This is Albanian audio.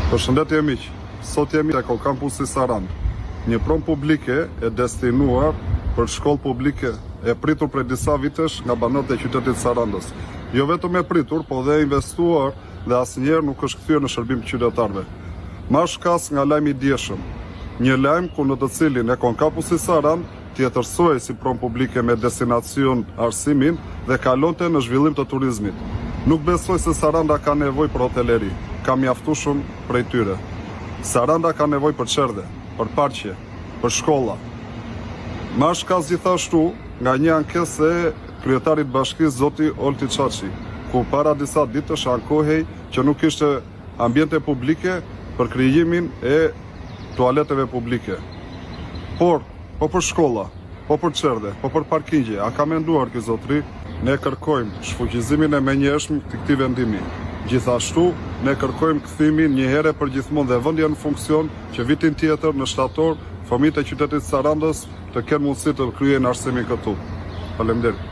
Përshëndetje miq, sot jemi tek kampusi Sarandë, një pronë publike e destinuar për shkollë publike e pritur prej disa vitesh nga banorët e qytetit Sarandës. Jo vetëm e pritur, po dhe investuar dhe asnjëherë nuk është kthyer në shërbim të qytetarëve. Ma shkas nga lajmi i dieshëm, një lajm ku në të cilin e kampusi Sarandë tjetërsohej si pronë publike me destinacion arsimin dhe kalonte në zhvillim të turizmit. Nuk besoj se Saranda ka nevojë për hoteleri, ka mjaftueshëm prej tyre. Saranda ka nevojë për çerdhe, për parqe, për shkolla. Ma shkas gjithashtu nga një ankesë e kryetarit bashkisë zoti Olti Çaçi, ku para disa ditësh ankohej që nuk ishte ambiente publike për krijimin e tualeteve publike. Por, po për shkolla, po për çerdhe, po për parkingje, a ka menduar ky zotëri? Ne kërkojmë shfuqizimin e menjëhershëm të këtij vendimi. Gjithashtu, ne kërkojmë kthimin një herë për gjithmonë dhe vëndjen në funksion që vitin tjetër në shtator fëmijët e qytetit Sarandës të kenë mundësi të kryejnë arsimin këtu. Faleminderit.